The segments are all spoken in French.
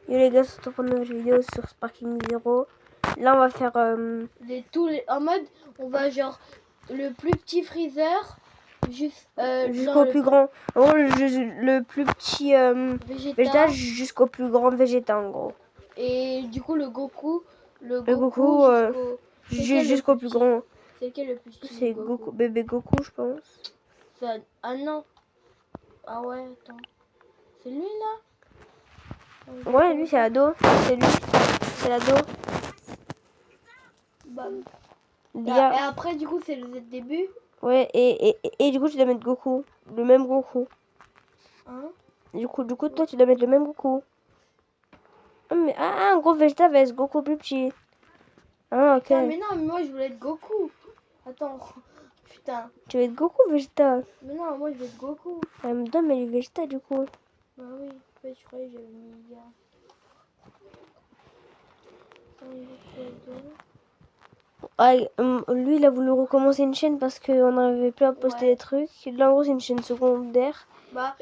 Yo les gars, c'est pour une nouvelle vidéo sur Sparking Zero. Là on va faire en mode, on va genre le plus petit freezer jusqu'au plus grand. En gros, le plus petit végétal jusqu'au plus grand végétal en gros. Et du coup le Goku jusqu'au plus grand. C'est lequel le plus petit? C'est Goku, bébé Goku je pense. Ah non. Ah ouais, attends. C'est lui là? Ouais, lui c'est l'ado. C'est lui. C'est l'ado. Et après du coup c'est le début. Ouais, et du coup tu dois mettre Goku. Le même Goku. Hein? Du coup toi tu dois mettre le même Goku. Un gros végétal vs Goku plus petit. Ah ok. Mais non, mais moi je voulais être Goku. Attends. Putain. Tu veux être Goku végétal? Mais non, moi je veux être Goku. Elle me donne mais les végétal du coup. Bah oui, en fait, je croyais que j'avais mis gars. Lui il a voulu recommencer une chaîne parce qu'on n'arrivait plus à poster des trucs. Là en gros c'est une chaîne secondaire.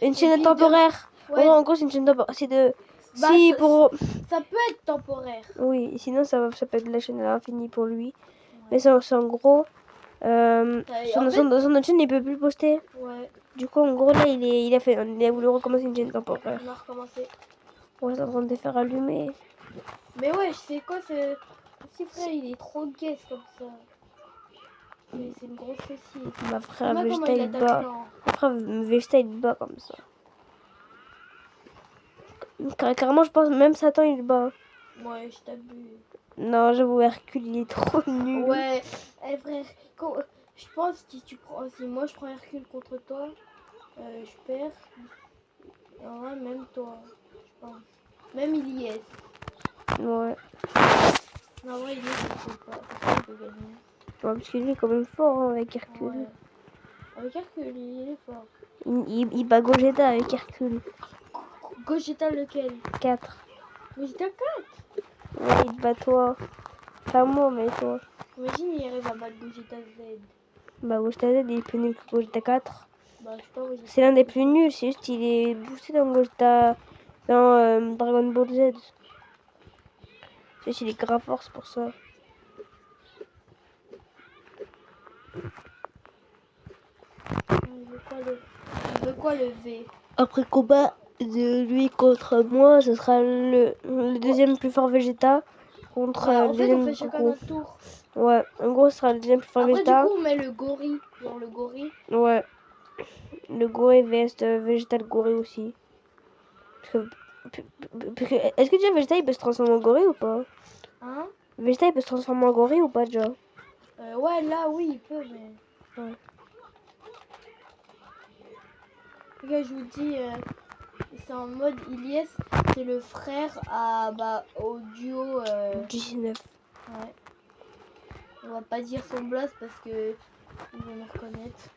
Une chaîne temporaire. Ouais. En gros c'est une chaîne temporaire. C'est de... Ça peut être temporaire. Oui, sinon ça peut être la chaîne à l'infini pour lui. Ouais. Mais c'est en gros... son autre chaîne il peut plus poster. Ouais. Du coup en gros là il a voulu recommencer une chaîne temporaire. On a recommencé. Ouais, c'est en train de faire allumer. Mais ouais, je sais quoi, ce petit frère il est trop gay comme ça. C'est une grosse fessille. Ma frère Vegeta il bat. Ma frère Vegeta il bat comme ça. Carrément je pense même Satan il bat. Ouais, je t'abuse. Non, j'avoue Hercule il est trop nul. Ouais, frère, je pense que si moi je prends Hercule contre toi, je perds. En vrai, même toi, je pense. Même Ilyes. Ouais. Non, en vrai, Ilyes, je sais pas. Parce qu'il peut gagner. Ouais, parce que lui est quand même fort hein, avec Hercule. Ouais. Avec Hercule, il est fort. Il bat Gogeta avec Hercule. Gogeta lequel? 4. Gogeta 4? Ouais, il bat toi. Pas moi, mais toi. Imagine, il arrive à battre Gogeta Z. Bah, Gogeta Z, il est plus nul que Gogeta 4. Bah, je sais pas, Gogeta. C'est l'un des plus nuls, c'est juste il est boosté dans Gogeta. Dans Dragon Ball Z. C'est juste il est grave fort, c'est pour ça. Il veut quoi le V? Après combat de lui contre moi, ce sera le deuxième plus fort Vegeta contre en le fait, deuxième on fait chacun notre tour. Ouais, en gros, ce sera le deuxième plus fort Vegeta. Après, du coup, on met le gorille. Genre le gorille. Ouais. Le gorille vs Vegeta le gorille aussi. Est-ce que déjà Vegeta il peut se transformer en gorille ou pas? Hein? Vegeta il peut se transformer en gorille ou pas déjà? Ouais, là, oui, il peut, mais... Ouais. Là, je vous dis, c'est en mode Ilyes, c'est le frère au duo... 19. Ouais. On va pas dire son blast parce que ils vont me reconnaître.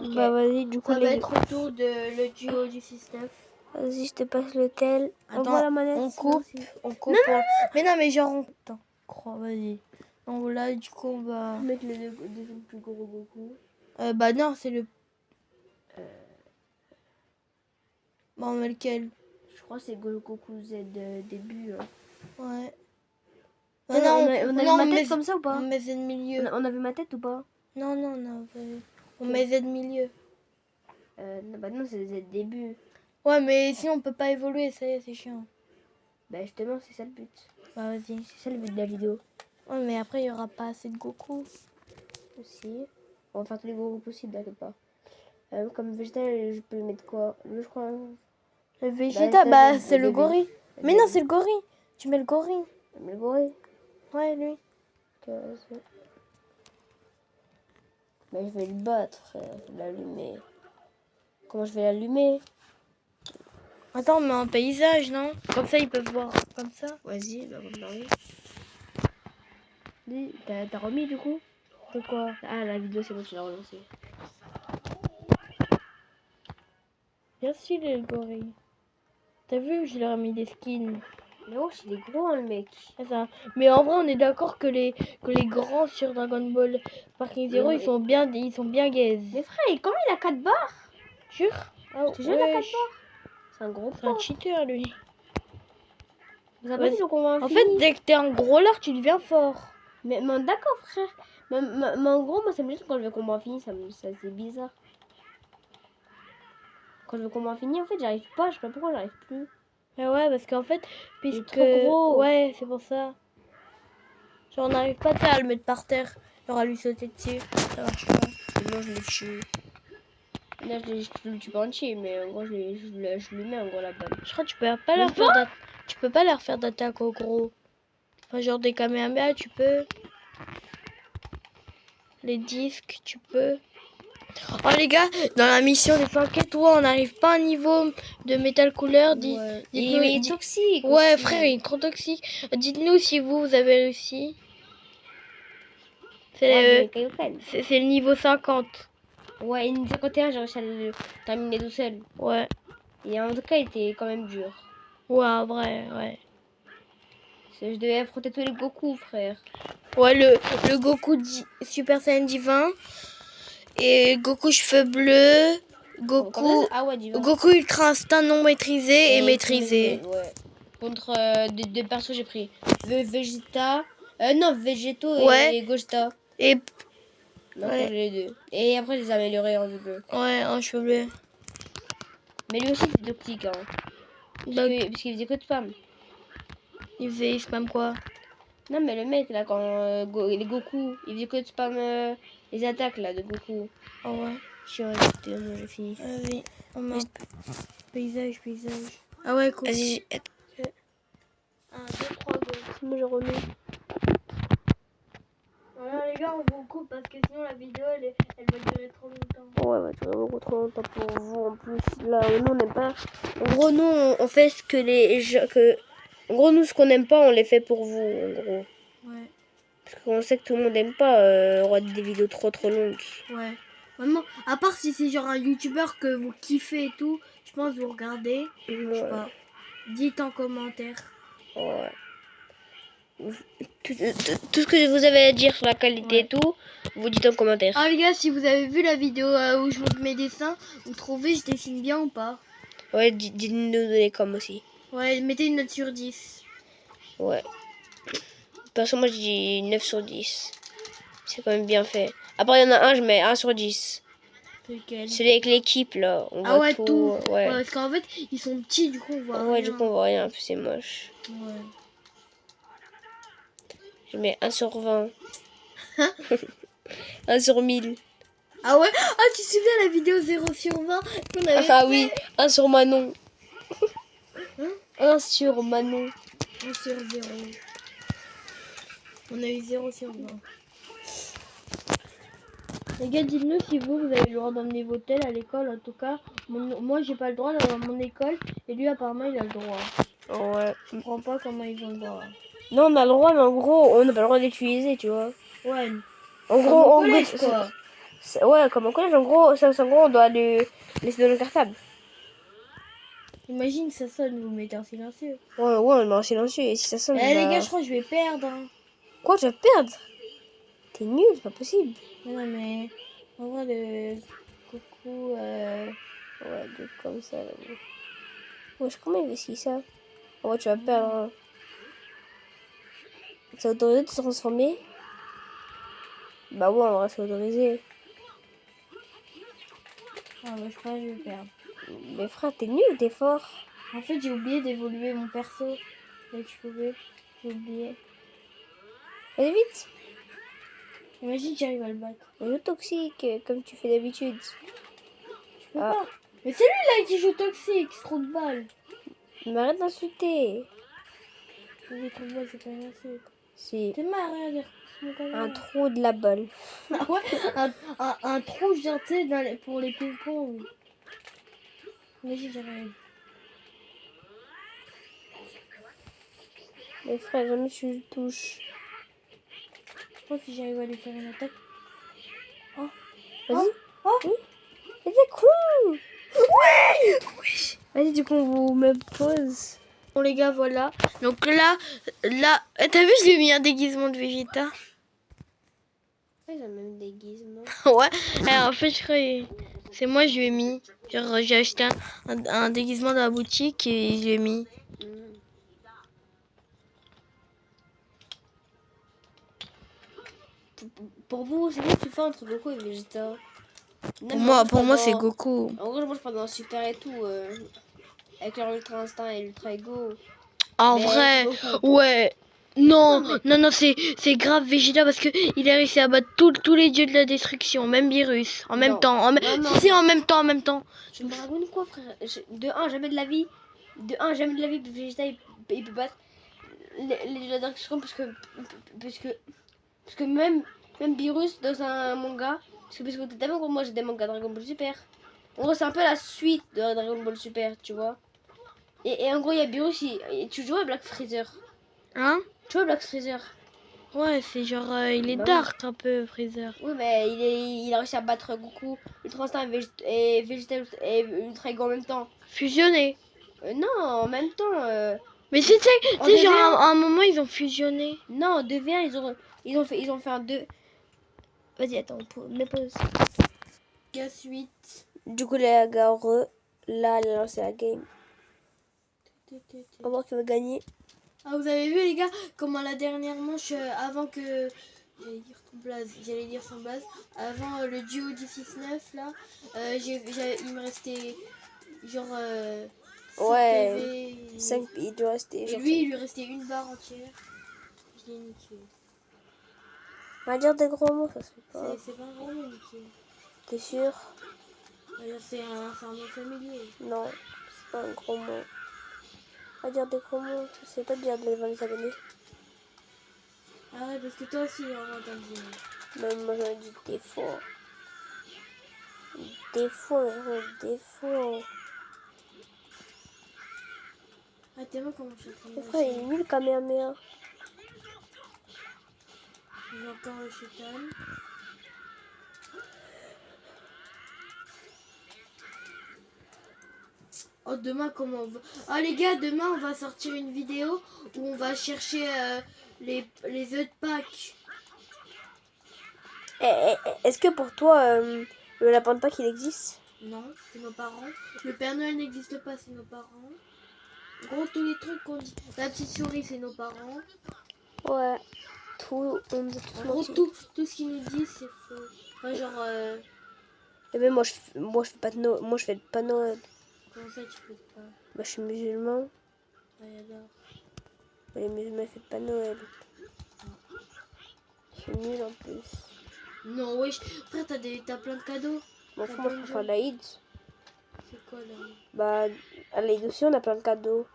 Okay. Bah vas-y, du coup ça va être autour de le duo du 6-9. Vas-y, je te passe le tel. Attends, on voit la manette. On coupe. Non. Mais non, mais genre Attends, crois, vas-y. Donc là, du coup, on va... mettre le deuxième plus gros Goku. Bah non, c'est le... Bon, mais lequel? Je crois que c'est Goku Z début. Ouais. On a vu ma tête comme ça ou pas? On met Z milieu. On a vu ma tête ou pas? Non, non. On met Z milieu. Bah non, c'est Z début. Ouais, mais sinon on peut pas évoluer, ça y est, c'est chiant. Bah justement, c'est ça le but. Bah vas-y. C'est ça le but de la vidéo. Ouais, mais après, il y aura pas assez de Goku. Aussi. On va faire tous les Goku possibles, t'inquiète pas. Comme végétal, je peux mettre quoi? Je crois... Le Vegeta, c'est le gorille. Mais non, c'est le gorille. Tu mets le gorille. Le gorille? Ouais, lui. Mais je vais le battre, frère. Je vais l'allumer. Comment je vais l'allumer? Attends, mais en paysage, non? Comme ça, ils peuvent voir. Comme ça. Vas-y, bah comme ça, oui. T'as remis du coup? De quoi? Ah, la vidéo, c'est bon, tu l'as relancée. Bien stylé, le gorille. T'as vu, je leur ai mis des skins. Mais oh, il est gros, hein, le mec. Ça. Mais en vrai, on est d'accord que les grands sur Dragon Ball Sparking Zero, ils sont bien gaze. Mais frère, comment il a 4 barres? Jure? Tu jures, il a 4 barres? C'est un gros C'est un pro. cheater, lui. Ça Ouais. passe le combat En infini. fait, dès que t'es un gros lard, tu deviens fort. Mais d'accord, frère. Mais en gros, moi, ça me gêne quand je veux combat infini. Ça c'est bizarre. Quand je veux combat infini, en fait, j'arrive pas. Je sais pas pourquoi j'arrive plus. Mais ouais, parce qu'en fait, Il est puisque... trop gros. Ouais, c'est pour ça. Genre, on n'arrive pas à le mettre par terre. Genre, à lui sauter dessus. Ça marche pas. Sinon, je le tue. Là, je le tue pas entier, mais en gros, je lui mets en gros la balle. Je crois que tu peux pas leur faire tu peux pas leur faire d'attaque au gros. Enfin, genre des Kamehameha, tu peux. Les disques, tu peux. Oh les gars, dans la mission des 5 étoiles, on n'arrive pas à un niveau de métal couleur. Ouais. Dites-nous, Il est toxique. ouais, aussi. frère, il est trop toxique. Dites-nous si vous avez réussi. C'est le niveau 50. Ouais, une 51, j'ai réussi à le terminer tout seul. Ouais. Et en tout cas, il était quand même dur. Ouais, en vrai, ouais. Je devais affronter tous les Goku, frère. Ouais, le Goku Super Saiyan divin. Et Goku cheveux bleus. Goku, Ah ouais, divin. Goku ultra instinct non maîtrisé et maîtrisé. Ouais. Contre deux persos, j'ai pris Vegeta. Non, Vegeto Ouais. et Gogeta. Et Donc, ouais. j'ai les deux. Et après, je les ai améliorés en deux. ouais, en cheveux bleus. Mais lui aussi, c'est toxique. Hein. Parce qu'il faisait que de spam. Il faisait spam quoi? Non, mais le mec, là, quand les Goku, il faisait que de spam les attaques, là, de Goku. Oh ouais. Chiant, j'ai fini. Vas-y. Paysage. Ah ouais, cool. Vas-y. 1, 2, 3, go. Moi j'ai remis. Voilà les gars, on vous coupe parce que sinon la vidéo elle va durer trop longtemps. Ouais, va durer beaucoup trop longtemps pour vous en plus. Là, nous, on n'aime pas. En gros, nous, on fait ce que les gens. En gros, nous, ce qu'on n'aime pas, on les fait pour vous, en gros. Ouais. Parce qu'on sait que tout le monde n'aime pas regarder des vidéos trop longues. Ouais. Vraiment, à part si c'est genre un youtubeur que vous kiffez et tout, je pense que vous regardez. Je sais pas. Dites en commentaire. Ouais. Tout ce que vous avez à dire sur la qualité et tout, vous dites en commentaire. Ah les gars, si vous avez vu la vidéo où je montre mes dessins, vous trouvez je dessine bien ou pas? Ouais, dites-nous des coms aussi. Ouais, mettez une note sur 10. Ouais. Perso, moi je dis 9 sur 10. C'est quand même bien fait. Après, il y en a un, je mets 1 sur 10. C'est lequel? Celui avec l'équipe là. On Ah voit ouais, tout. Ouais. Parce qu'en fait, ils sont petits, du coup on voit Ouais, rien. du coup, on voit rien. C'est moche. Ouais. Je mets 1 sur 20. 1 sur 1000. Ah ouais? Ah, tu te souviens la vidéo 0 sur 20 qu'on avait Ah oui, 1 sur Manon. Hein? 1 sur Manon. 1 sur 0. On a eu 0 sur 20. Les gars, dites-nous si vous avez le droit d'emmener vos tels à l'école. En tout cas, moi j'ai pas le droit d'avoir mon école. Et lui apparemment il a le droit. Ouais. Je comprends pas comment ils ont le droit. Non, on a le droit, mais en gros, on n'a pas le droit d'utiliser, tu vois. Ouais. En Comme gros, au en collège, gros, quoi. ouais, comme au collège, en gros, on doit le laisser dans le cartable. Imagine ça sonne, vous mettez en silencieux. Ouais, on le met en silencieux, et si ça sonne, Les gars, je crois que je vais perdre. Hein. Quoi, tu vas perdre? T'es nul, c'est pas possible. Non, mais en vrai, le coucou. Ouais, comme ça, là. Wesh, comment il réussit ça? Ouais, tu vas perdre. Hein. C'est autorisé de se transformer? Bah ouais, en vrai, c'est autorisé. Ah, bah, je crois que je vais perdre. Mais frère, t'es nul, t'es fort. En fait, j'ai oublié d'évoluer mon perso. Dès que je pouvais, j'ai oublié. Allez vite. Imagine, j'arrive à le battre. On joue toxique, comme tu fais d'habitude. Je peux pas. Mais c'est lui là qui joue toxique, c'est trop de balles. Mais arrête d'insulter. Il trop de balles, c'est pas une insulte. C'est T'es marre, regarde. un trou de la balle. Ah ouais, un trou, genre, tu sais, pour les ping-pong. Imagine, j'arrive. Mais frère, jamais tu le touches. Je pense que si j'arrive à lui faire une attaque. Oh, vas-y. Oh, oui. Mais c'est cool. Ouais. Oui. Vas-y, du coup, on vous met pause. Bon les gars, voilà. Donc là, t'as vu, je lui ai mis un déguisement de Vegeta. Ouais, j'ai même déguisement. Ouais. Alors, en fait, je crois C'est moi, je lui ai mis. Genre, j'ai acheté un déguisement dans la boutique et je lui ai mis. Pour vous, c'est quoi que tu fais entre Goku et Vegeta? Pour moi, c'est Goku. En gros, moi je parle dans Super et tout. Avec leur Ultra Instinct et Ultra Ego. En Mais vrai, c'est Goku. ouais. Non, c'est grave Vegeta parce que il a réussi à battre tous les dieux de la destruction, même Virus, en même Non. temps. Non. Si, en même temps. Je me raconte quoi, frère? De 1, jamais de la vie. Vegeta il peut battre les dieux de la destruction parce que même Virus dans un manga. Parce que t'as vu, moi j'ai des mangas Dragon Ball Super. En gros, c'est un peu la suite de Dragon Ball Super, tu vois. Et en gros, il y a Virus, tu joues à Black Freezer. Hein? Tu vois Black Freezer? Ouais, c'est genre, il est Bah dark un peu, Freezer. Oui, mais il a réussi à battre Goku, Ultra Instinct et Vegeta et Ultra Ego en même temps. Fusionné. Non, en même temps. Mais tu sais, En genre, 2v1. à un moment, ils ont fusionné. Non, en 2v1, ils ont fait un 2. Vas-y, attends, mets pause. Gas 8. Du coup, les gars, là, elle a lancé la game. On va voir qui va gagner. Ah, vous avez vu les gars comment la dernière manche avant que j'allais dire son blaze avant le duo du 6-9 là il me restait genre 5 Ouais, PV 5, il doit rester. et Genre lui il lui restait une barre entière. Je l'ai niqué. on va dire des gros mots, ça se fait pas. C'est pas vraiment niqué. T'es sûr? C'est un nom familier. Non, c'est pas un gros mot. On va dire des gros mots, c'est pas dire devant les abonnés. Ah ouais, parce que toi aussi on va t'en dire. Même moi j'en dis des fois. Des fois. Ah t'es moi comment je suis. Mon frère, il est nul Kamehameha. J'ai encore le chétan. Oh demain comment on va... Ah les gars, demain on va sortir une vidéo où on va chercher les œufs de Pâques. Est-ce que pour toi, le lapin de Pâques il existe? Non, c'est nos parents. Le Père Noël n'existe pas, c'est nos parents. En gros, tous les trucs qu'on dit. La petite souris, c'est nos parents. Ouais. On nous a tous En gros, menti. tout ce qu'ils nous disent, c'est faux. Enfin, genre, Et même moi je fais pas de Noël. Moi je fais pas Noël. comment ça, tu peux pas? Bah je suis musulman. Ouais, alors. Mais les musulmans ils font pas Noël. C'est nul en plus. Non, wesh. Frère, t'as plein de cadeaux. Bon, moi je préfère l'Aïd. C'est quoi là? Bah à l'Aïd aussi on a plein de cadeaux.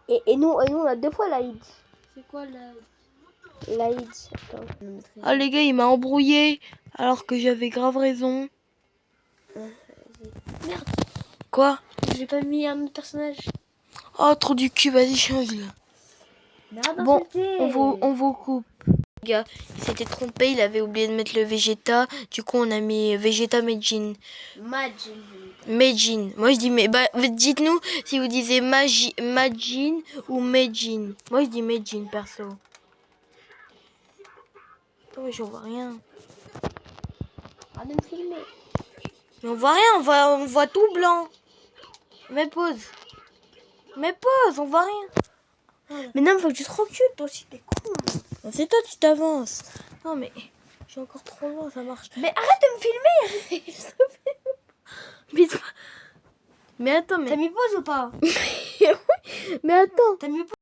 Et nous on a 2 fois l'Aïd. C'est quoi là? L'Aïd. Attends. Ah, les gars, il m'a embrouillé alors que j'avais grave raison. Merde, Quoi? j'ai pas mis un autre personnage. Oh, trop du cul, vas-y, change là. Merde, Bon, on vous coupe. Les gars, il s'était trompé, il avait oublié de mettre le Vegeta. Du coup, on a mis Vegeta Meijin. Meijin. Moi, je dis, mais bah, dites-nous si vous disiez Majin ou Meijin. Moi, je dis Meijin, perso. Oh, mais j'en vois rien. Arrête de me filmer. Mais on voit rien, on voit tout blanc. Mets pause. On voit rien. Mais non, faut que tu te recules, toi aussi, t'es con. C'est toi, tu t'avances. Non, mais je suis encore trop loin, ça marche. Mais arrête de me filmer. Mais attends, T'as mis pause ou pas? mais attends. T'as mis pause.